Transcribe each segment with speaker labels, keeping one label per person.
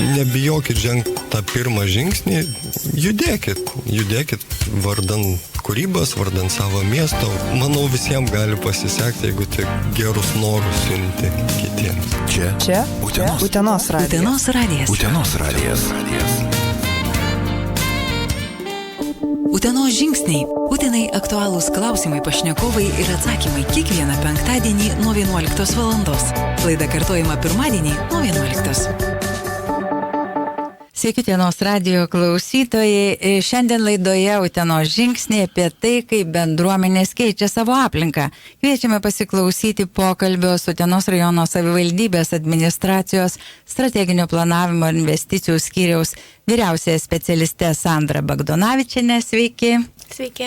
Speaker 1: nebijokit žengti tą pirmą žingsnį, judėkit vardan kūrybos, vardan savo miesto. Manau, visiems gali pasisekti, jeigu tik gerus norus siunti kitiems.
Speaker 2: Čia Utenos radijas.
Speaker 3: Utenos radijas.
Speaker 4: Utenos žingsniai. Utenai aktualūs klausimai, pašnekovai ir atsakymai kiekvieną penktadienį nuo 11 valandos. Laida kartojama pirmadienį nuo 11.
Speaker 2: Sveiki, Utenos radijo klausytojai. Šiandien laidoje Utenos žingsniai apie tai, kaip bendruomenės keičia savo aplinką. Kviečiame pasiklausyti pokalbio su Utenos rajono savivaldybės administracijos strateginio planavimo ir investicijų skyriaus vyriausiąją specialistę Sandrą Bagdonavičienę. Sveiki.
Speaker 5: Sveiki.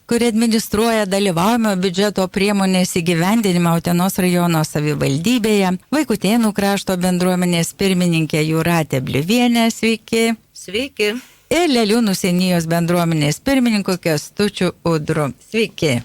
Speaker 2: Kuri administruoja dalyvaujamo biudžeto priemonės įgyvendinimą Utenos rajono savivaldybėje, Vaikutėnų krašto bendruomenės pirmininkė Jūratė Bliuvienė. Sveiki.
Speaker 5: Sveiki.
Speaker 2: Ir Leliūnų seniūnijos bendruomenės pirmininku Kęstučiu Udru. Sveiki.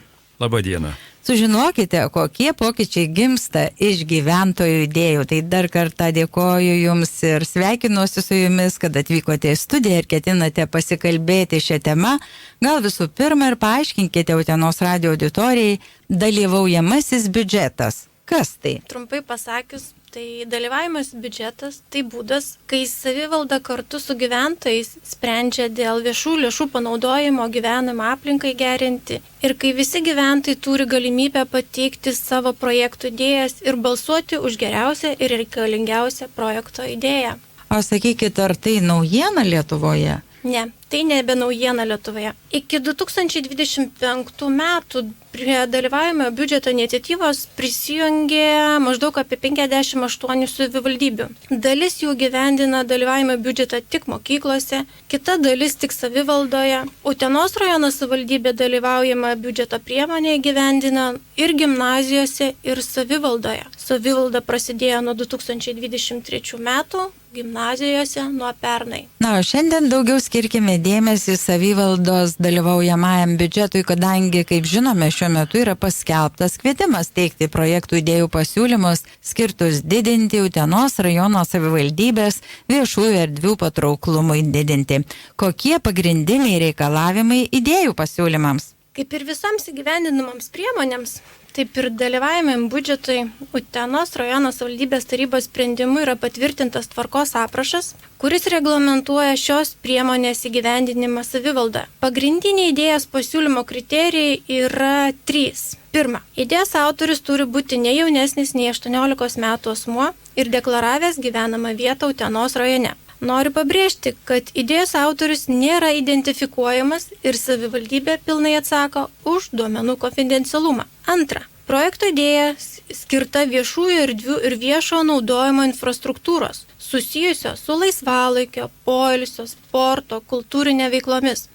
Speaker 6: Labą dieną.
Speaker 2: Sužinokite, kokie pokyčiai gimsta iš gyventojų idėjų. Tai dar kartą dėkoju Jums ir sveikinuosi su Jumis, kad atvykote į studiją ir ketinate pasikalbėti šią temą. Gal visų pirma ir paaiškinkite Utenos radijo auditorijai dalyvaujamasis biudžetas. Kas tai?
Speaker 5: Trumpai pasakius, tai dalyvavimas biudžetas tai būdas, kai savivalda kartu su gyventojais sprendžia dėl viešų lėšų panaudojimo gyvenamą aplinkai gerinti ir kai visi gyventojai turi galimybę pateikti savo projektų idėjas ir balsuoti už geriausią ir reikalingiausią projekto idėją.
Speaker 2: O sakykit, ar tai naujiena Lietuvoje?
Speaker 5: Ne, tai nebe naujiena Lietuvoje. Iki 2025 metų prie dalyvavimo biudžeto iniciatyvos prisijungė maždaug apie 58 savivaldybių. Dalis jų gyvendina dalyvavimo biudžetą tik mokyklose, kita dalis tik savivaldoje. Utenos rajono savivaldybė dalyvaujama biudžeto priemonė gyvendina ir gimnazijose, ir savivaldoje. Savivalda prasidėjo nuo 2023 metų, gimnazijose nuo pernai.
Speaker 2: Na, o šiandien daugiau skirkime dėmesį savivaldos dalyvaujamajam biudžetui, kadangi, kaip žinome, šiuo metu yra paskelbtas kvietimas teikti projektų idėjų pasiūlymus skirtus didinti Utenos rajono savivaldybės viešųjų erdvių patrauklumui didinti. Kokie pagrindiniai reikalavimai idėjų pasiūlymams?
Speaker 5: Kaip ir visoms įgyvendinamams priemonėms, taip ir dalyvavimam biudžetui Utenos rajono savivaldybės tarybos sprendimu yra patvirtintas tvarkos aprašas, kuris reglamentuoja šios priemonės įgyvendinimą savivaldą. Pagrindiniai idėjos pasiūlymo kriterijai yra 3. Pirma, idėjos autorius turi būti ne jaunesnis nei 18 metų asmuo ir deklaravęs gyvenamą vietą Utenos rajone. Noriu pabrėžti, kad idėjos autorius nėra identifikuojamas ir savivaldybė pilnai atsako už duomenų konfidencialumą. Antra, projekto idėja skirta viešųjų erdvių ir viešo naudojimo infrastruktūros, susijusios su laisvalaikio, poilsio, sporto, kultūrinė veiklomis,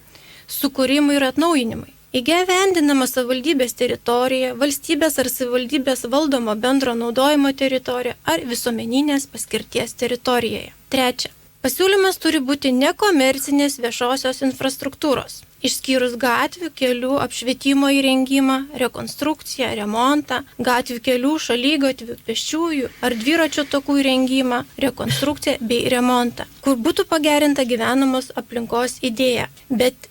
Speaker 5: sukūrimui ir atnaujinimui. Įgyvendinama savivaldybės teritorija, valstybės ar savivaldybės valdomo bendro naudojimo teritorija ar visuomeninės paskirties teritorijoje. Trečia, pasiūlymas turi būti nekomercinės viešosios infrastruktūros, išskyrus gatvių, kelių, apšvietimo įrengimą, rekonstrukciją, remontą, gatvių, kelių, šaligatvių, pėsčiųjų ar dviračio takų įrengimą, rekonstrukciją bei remontą, kur būtų pagerinta gyvenamos aplinkos idėja. Bet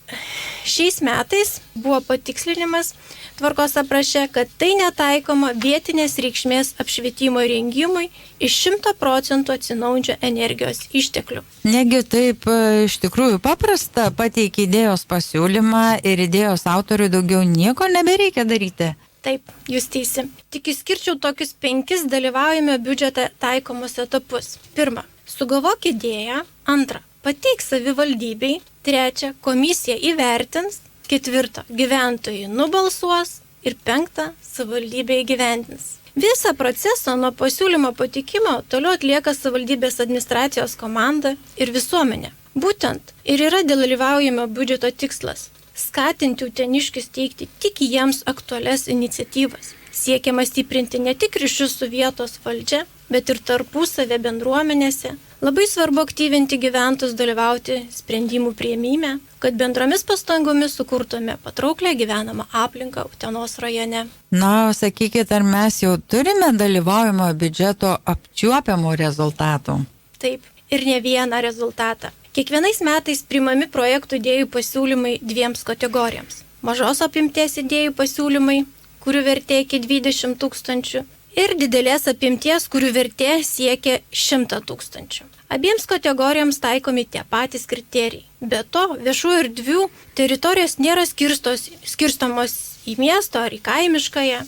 Speaker 5: šiais metais buvo patikslinimas tvarkos apraše, kad tai netaikoma vietinės reikšmės apšvietimo įrengimui iš 100% atsinaujinančių energijos išteklių.
Speaker 2: Negi taip iš tikrųjų paprasta pateikti idėjos pasiūlymą ir idėjos autoriui daugiau nieko nebereikia daryti?
Speaker 5: Taip, jūs teisi. Tik išskirčiau tokius 5 dalyvaujame biudžete taikomus etapus. Pirma, sugalvok idėją. Antra, pateik savivaldybei. Trečia, komisija įvertins. 4, gyventojai nubalsuos. Ir 5, savivaldybė įgyvendins. Visą procesą nuo pasiūlymo pateikimo toliau atlieka savivaldybės administracijos komanda ir visuomenė. Būtent ir yra dalyvaujamo biudžeto tikslas – skatinti uteniškius teikti tik jiems aktualias iniciatyvas. Siekiama stiprinti ne tik ryšius su vietos valdžia, bet ir tarpusavę bendruomenėse. Labai svarbu aktyvinti gyventojus dalyvauti sprendimų priėmime, kad bendromis pastangomis sukurtume patrauklę gyvenamą aplinką Utenos rajone.
Speaker 2: Na, sakykit, ar mes jau turime dalyvaujamo biudžeto apčiuopiamų rezultatų?
Speaker 5: Taip. ir ne vieną rezultatą. Kiekvienais metais priimami projektų idėjų pasiūlymai 2 kategorijoms. Mažos apimties idėjų pasiūlymai, kurių vertė iki 20 000, ir didelės apimties, kurių vertė siekia 100 000. Abiems kategorijoms taikomi tie patys kriterijai. Be to, viešųjų erdvių teritorijos nėra skirstomos į miesto ar į kaimiškąją.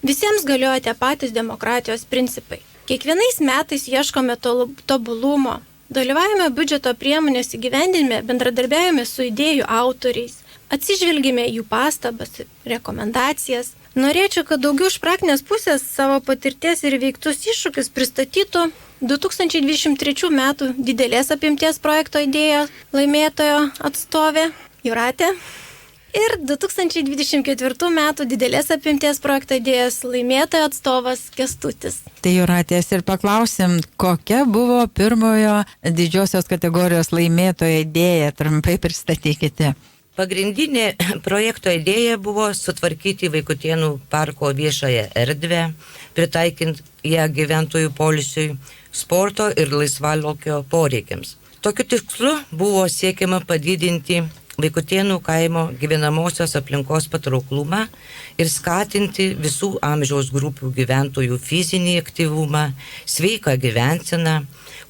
Speaker 5: Visiems galioja tie patys demokratijos principai. Kiekvienais metais ieškome tobulumo. Dalyvaujame biudžeto priemonės įgyvendinime, bendradarbiaujame su idėjų autoriais, atsižvelgime jų pastabas, rekomendacijas. Norėčiau, kad daugiau iš praktinės pusės savo patirties ir veiktus iššūkius pristatytų 2023 metų didelės apimties projekto idėjos laimėtojo atstovė Jūratė ir 2024 metų didelės apimties projekto idėjos laimėtojo atstovas Kęstutis.
Speaker 2: Tai Jūratės ir paklausim, kokia buvo pirmojo didžiosios kategorijos laimėtojo idėja, trumpai pristatykite.
Speaker 3: Pagrindinė projekto idėja buvo sutvarkyti Vaikutėnų parko viešąją erdvę, pritaikint ją gyventojų poilsiui, sporto ir laisvalaikio poreikiams. Tokiu tikslu buvo siekiama padidinti Vaikutėnų kaimo gyvenamosios aplinkos patrauklumą ir skatinti visų amžiaus grupių gyventojų fizinį aktyvumą, sveiką gyvenseną,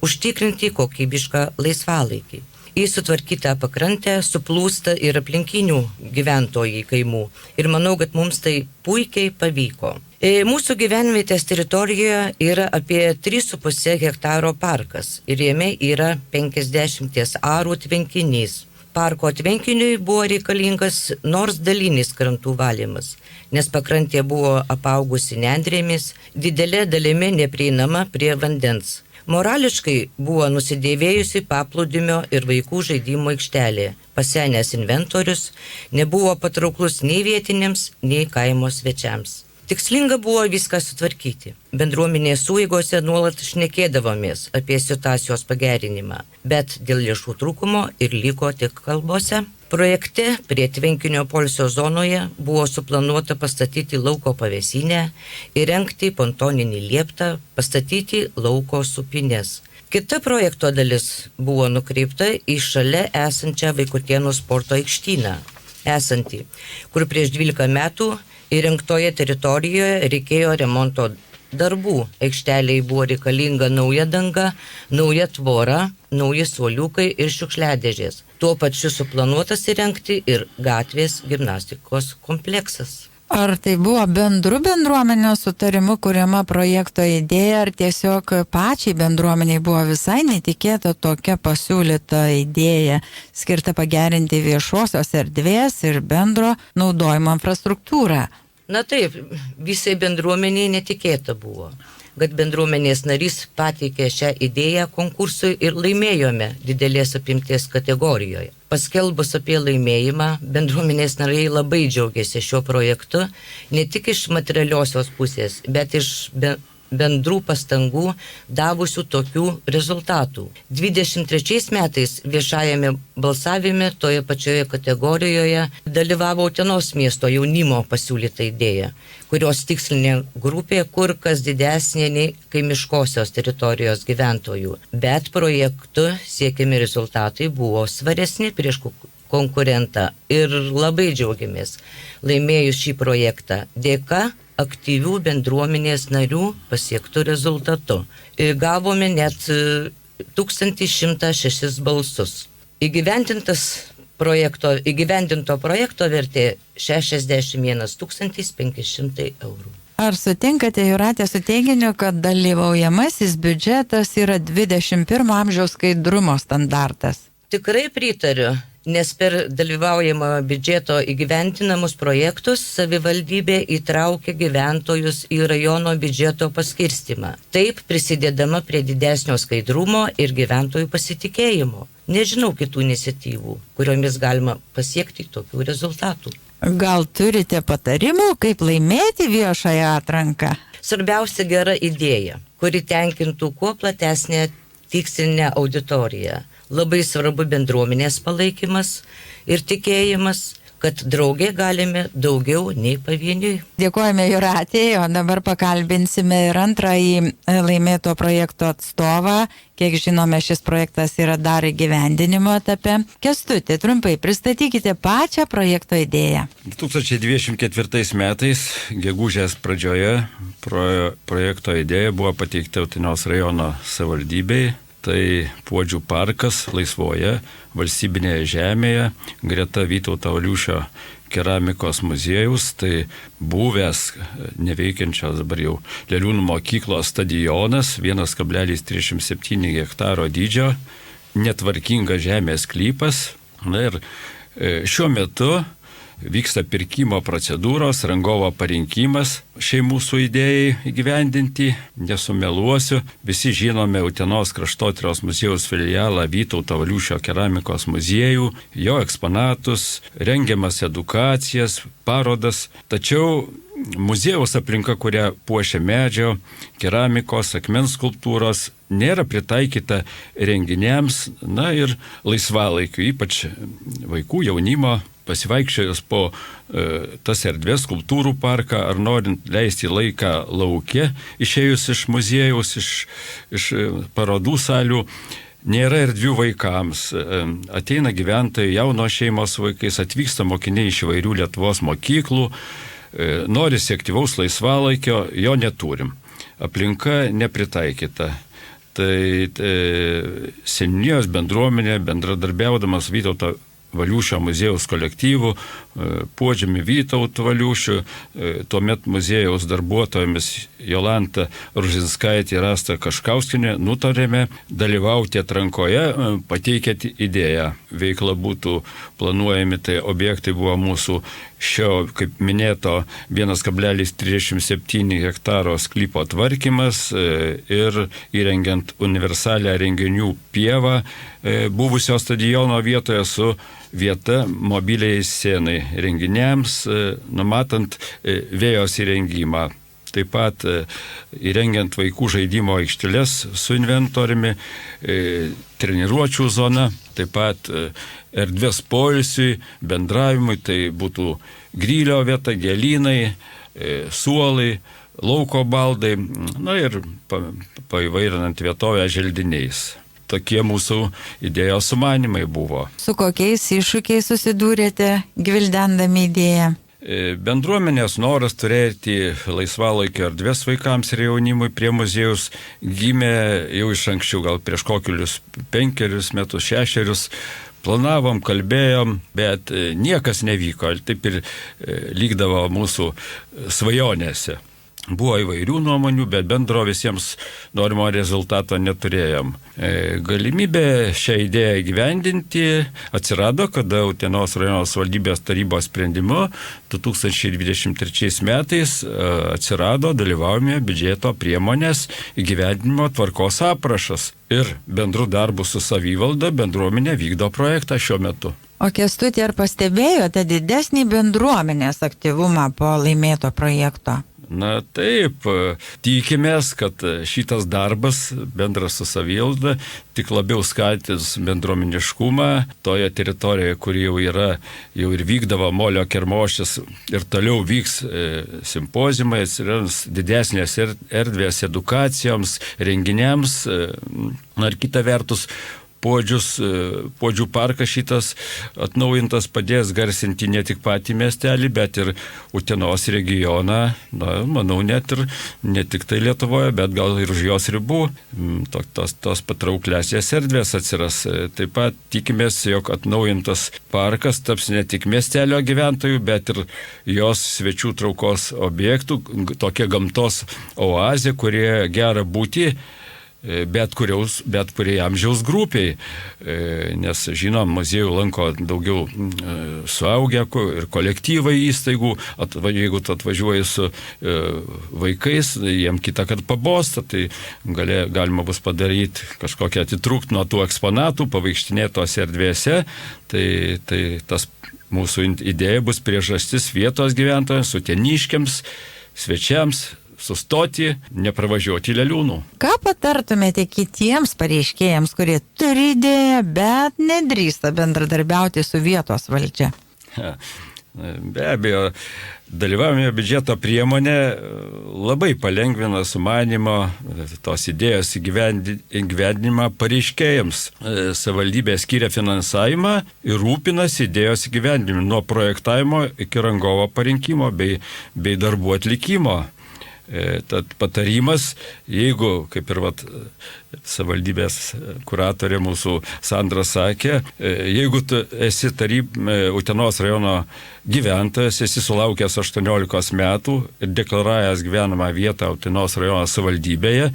Speaker 3: užtikrinti kokybišką laisvalaikį. Į sutvarkytą pakrantę suplūsta ir aplinkinių gyventojai kaimų. Ir manau, kad mums tai puikiai pavyko. Mūsų gyvenvietės teritorijoje yra apie 3,5 hektaro parkas ir jame yra 50 arų tvenkinys. Parko tvenkiniui buvo reikalingas nors dalinis krantų valymas, nes pakrantė buvo apaugusi nendrėmis, didelė dalimi neprieinama prie vandens. Morališkai buvo nusidėvėjusi paplūdimio ir vaikų žaidimo aikštelė, pasenęs inventorius, nebuvo patrauklus nei vietiniams, nei kaimo svečiams. Tikslinga buvo viską sutvarkyti. Bendruomenės sueigose nuolat šnekėdavomės apie situacijos pagerinimą, bet dėl lėšų trūkumo ir liko tik kalbose. Projekte prie tvenkinio poilsio zonoje buvo suplanuota pastatyti lauko pavėsinę, įrengti pontoninį lieptą, pastatyti lauko supines. Kita projekto dalis buvo nukreipta į šalia esančią Vaikutėnų sporto aikštyną, esantį, kur prieš 12 metų įrengtoje teritorijoje reikėjo remonto darbų. Aikšteliai buvo reikalinga nauja danga, nauja tvora, nauji suoliukai ir šiukšliadėžės. Tuo pačiu suplanuotas įrengti ir gatvės gimnastikos kompleksas.
Speaker 2: Ar tai buvo bendruomenės sutarimu kuriama projekto idėja, ar tiesiog pačiai bendruomeniai buvo visai netikėta tokia pasiūlyta idėja, skirta pagerinti viešosios erdvės ir bendro naudojimo infrastruktūrą?
Speaker 3: Na taip, visai bendruomeniai netikėta buvo, kad bendruomenės narys pateikė šią idėją konkursui ir laimėjome didelės apimties kategorijoje. Paskelbus apie laimėjimą, bendruomenės nariai labai džiaugiasi šiuo projektu, ne tik iš materialiosios pusės, bet iš bendrų pastangų davusių tokių rezultatų. 23 metais viešajame balsavime toje pačioje kategorijoje dalyvavo Utenos miesto jaunimo pasiūlyta idėja, kurios tikslinė grupė kur kas didesnė nei kaimiškosios teritorijos gyventojų. Bet projektu siekiami rezultatai buvo svaresni prieš konkurentą ir labai džiaugiamės laimėjus šį projektą dėka aktyvių bendruomenės narių pasiektų rezultatų. Gavome net 1106 balsus. Įgyvendinto projekto vertė 61 500 eurų.
Speaker 2: Ar sutinkate, Jūratė, su teiginiu, kad dalyvaujamasis biudžetas yra 21 amžiaus skaidrumo standartas?
Speaker 3: Tikrai pritariu. Nes per dalyvaujamą biudžeto įgyventinamus projektus savivaldybė įtraukia gyventojus į rajono biudžeto paskirstimą, taip prisidėdama prie didesnio skaidrumo ir gyventojų pasitikėjimo. Nežinau kitų iniciatyvų, kuriomis galima pasiekti tokių rezultatų.
Speaker 2: Gal turite patarimų, kaip laimėti viešąją atranką?
Speaker 3: Svarbiausia gera idėja, kuri tenkintų kuo platesnę tikslinę auditoriją. Labai svarbu bendruomenės palaikymas ir tikėjimas, kad draugė galime daugiau nei pavieniui.
Speaker 2: Dėkojame Jūratei, o dabar pakalbinsime ir antrąjį laimėto projekto atstovą. Kiek žinome, šis projektas yra dar įgyvendinimo etape. Kęstuti, trumpai pristatykite pačią projekto idėją.
Speaker 6: 2024 metais, gegužės pradžioje, projekto idėja buvo pateikta Utenos rajono savivaldybei. Tai Puodžių parkas laisvoje valstybinėje žemėje, greta Vytauto Aliušio keramikos muziejus, tai buvęs neveikiančios dabar jau Leliūnų mokyklos stadionas, 1,37 hektaro dydžio, netvarkingas žemės sklypas. Na ir šiuo metu vyksta pirkimo procedūros, rangovo parinkimas šiai mūsų idėjai įgyvendinti. Nesumeluosiu, visi žinome Utenos kraštotyros muziejaus filialą Vytauto Aliušio keramikos muziejų, jo eksponatus, rengiamas edukacijas, parodas. Tačiau muziejaus aplinka, kurią puošia medžio, keramikos, akmens skulptūros, nėra pritaikyta renginiams, na ir laisvalaikiu, ypač vaikų, jaunimo, pasivaikščiojus po tas erdvės, skulptūrų parką, ar norint leisti laiką lauke, išėjus iš muziejaus, iš parodų salių, nėra erdvių vaikams. Ateina gyventojai, jaunos šeimos vaikais, atvyksta mokiniai iš įvairių Lietuvos mokyklų, norisi aktyvaus laisvalaikio, jo neturim. Aplinka nepritaikyta. Tai seniūnijos bendruomenė, bendradarbiaudamas Vytauto Valiušio muziejaus kolektyvų, Puodžiumi Vytautu Valiušiu, tuomet muziejaus darbuotojomis Jolanta Ružinskaitė ir Asta Kaškauskinė nutarėme dalyvauti atrankoje, pateikėti idėją. Veikla būtų planuojami, tai objektai buvo mūsų šio, kaip minėto, 1,37 hektaro sklypo tvarkymas ir įrengiant universalią renginių pievą buvusio stadiono vietoje su vieta mobiliai scenai renginiams, numatant vėjos įrengimą. Taip pat įrengiant vaikų žaidimo aikšteles su inventoriumi, treniruočių zona, taip pat erdvės poilsiui, bendravimui, tai būtų grilio vieta, gėlynai, suolai, lauko baldai, na ir paįvairinant vietovę želdiniais. Tokie mūsų idėjos sumanimai buvo.
Speaker 2: Su kokiais iššūkiais susidūrėte, gvildendami idėją?
Speaker 6: Bendruomenės noras turėti laisvalaikio erdvės vaikams ir jaunimui prie muziejaus gimė jau iš anksčiau, gal prieš kokius 5 metus, 6. Planavom, kalbėjom, bet niekas nevyko, taip ir lygdavo mūsų svajonėse. Buvo įvairių nuomonių, bet bendro visiems norimo rezultato neturėjom. Galimybė šią idėją įgyvendinti atsirado, kada Utenos rajono valdybės tarybos sprendimu 2023 metais atsirado dalyvaujame biudžeto priemonės įgyvendinimo tvarkos aprašas. Ir bendru darbu su savivalda bendruomenė vykdo projektą šiuo metu.
Speaker 2: O Kęstuti, ar pastebėjote didesnį bendruomenės aktyvumą po laimėto projekto?
Speaker 6: Na taip, tikimės, kad šitas darbas bendras su savivalda tik labiau skatins bendruomeniškumą toje teritorijoje, kur jau yra, jau ir vykdavo molio kermošis ir toliau vyks simpozimai, atsiras didesnės erdvės edukacijoms, renginiams, ar kita vertus, Puodžių parkas šitas atnaujintas padės garsinti ne tik patį miestelį, bet ir Utenos regioną, na, manau, ne tik tai Lietuvoje, bet gal ir už jos ribų. Tos patrauklesias erdvės atsiras. Taip pat tikimės, jog atnaujintas parkas taps ne tik miestelio gyventojų, bet ir jos svečių traukos objektų, tokia gamtos oazė, kurie gera būti bet kuriai amžiaus grupiai, nes žinom, muziejų lanko daugiau suaugę ir kolektyvai įstaigų, jeigu tu atvažiuoji su vaikais, jiem kitą kartą pabosta, tai galima bus padaryti kažkokią atitrūkti nuo tų eksponatų, pavaikštinėti tose erdvėse, tai tas mūsų idėja bus priežastis vietos gyventojams, uteniškiams, svečiams, sustoti, nepravažiuoti Leliūnų.
Speaker 2: Ką patartumėte kitiems pareiškėjams, kurie turi idėją, bet nedrįsta bendradarbiauti su vietos valdžia?
Speaker 6: Be abejo, dalyvavimo biudžeto priemonė labai palengvina sumanimo tos idėjos įgyvendinimą pareiškėjams. Savivaldybė skiria finansavimą ir rūpinasi idėjos įgyvendinimu nuo projektavimo iki rangovo parinkimo bei darbų atlikimo. Tad patarimas, jeigu, kaip ir savivaldybės kuratorė mūsų Sandra sakė, jeigu tu esi Utenos rajono gyventojas, esi sulaukęs 18 metų ir deklaravęs gyvenamą vietą Utenos rajono savivaldybėje,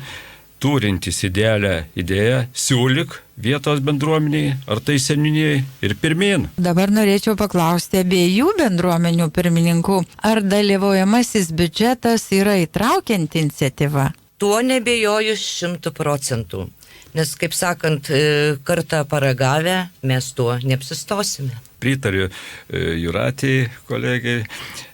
Speaker 6: turintis idealią idėją, siūlyk vietos bendruomeniai ar tai seniūnijai ir pirmyn.
Speaker 2: Dabar norėčiau paklausti abiejų bendruomenių pirmininkų, ar dalyvaujamasis biudžetas yra įtraukianti iniciatyva?
Speaker 3: Tuo nebejoju 100%, nes, kaip sakant, kartą paragavę mes tuo neapsistosime.
Speaker 6: Pritariu Jūratei kolegiai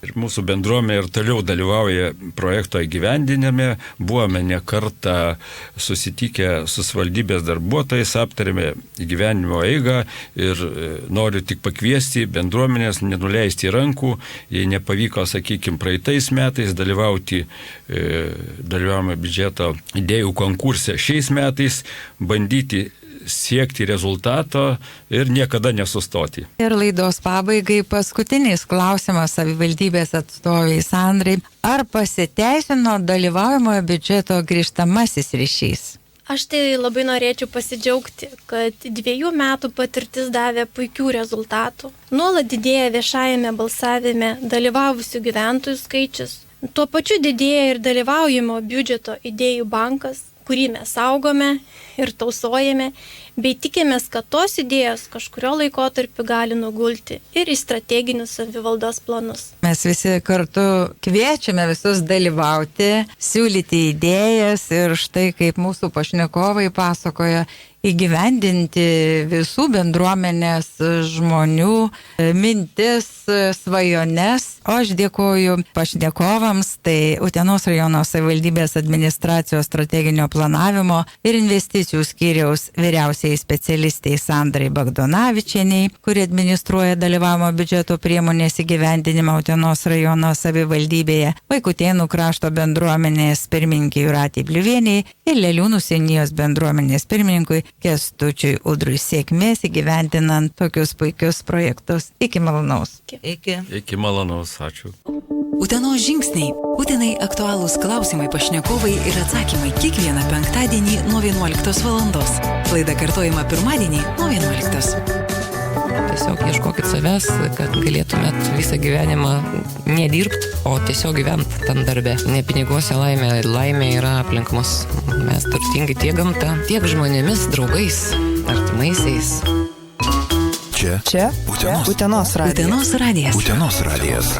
Speaker 6: ir mūsų bendruomenė ir toliau dalyvauja projekto įgyvendinime. Buvome ne kartą susitikę su savivaldybės darbuotojais, aptarėme įgyvendinimo eigą ir noriu tik pakviesti bendruomenės nenuleisti rankų, jei nepavyko, sakykime, praeitais metais dalyvauti dalyvavimo biudžeto idėjų konkurse šiais metais, bandyti siekti rezultato ir niekada nesustoti.
Speaker 2: Ir laidos pabaigai paskutinis klausimas savivaldybės atstoviai Sandrai. Ar pasiteisino dalyvaujamojo biudžeto grįžtamasis ryšys?
Speaker 5: Aš tai labai norėčiau pasidžiaugti, kad 2 metų patirtis davė puikių rezultatų. Nuolat didėja viešajame balsavime dalyvavusių gyventojų skaičius. Tuo pačiu didėja ir dalyvaujamo biudžeto idėjų bankas, kurį mes saugome ir tausojame, bei tikimės, kad tos idėjos kažkurio laikotarpiu gali nugulti ir į strateginius savivaldos planus.
Speaker 2: Mes visi kartu kviečiame visus dalyvauti, siūlyti idėjas ir štai kaip mūsų pašnekovai pasakoja, įgyvendinti visų bendruomenės žmonių mintis, svajones. O aš dėkoju pašnekovams, tai Utenos rajono savivaldybės administracijos strateginio planavimo ir investicijų skyriaus vyriausiai specialistai Sandrai Bagdonavičieniai, kuri administruoja dalyvavimo biudžeto priemonės įgyvendinimą Utenos rajono savivaldybėje, Vaikutėnų krašto bendruomenės pirmininkei Jūratei Bliuvieniai ir Leliūnų seniūnijos bendruomenės pirmininkui Kęstučiui Udrui. Sėkmės įgyvendinant tokius puikius projektus. Iki malonaus.
Speaker 6: Iki malonaus, ačiū.
Speaker 4: Utenos žingsniai. Utenai aktualūs klausimai, pašnekovai ir atsakymai kiekvieną penktadienį nuo 11 valandos. Laida kartojama pirmadienį nuo 11.
Speaker 7: Tiesiog ieškokit savęs, kad galėtumėt visą gyvenimą nedirbt, o tiesiog gyvent tam darbe. Ne piniguose laimė, laimė yra aplink mus. Mes turtingi tiek gamta, tiek žmonėmis, draugais, artimaisiais.
Speaker 8: Čia Utenos radijas.
Speaker 4: Utenos radijas.
Speaker 8: Utenos radijas.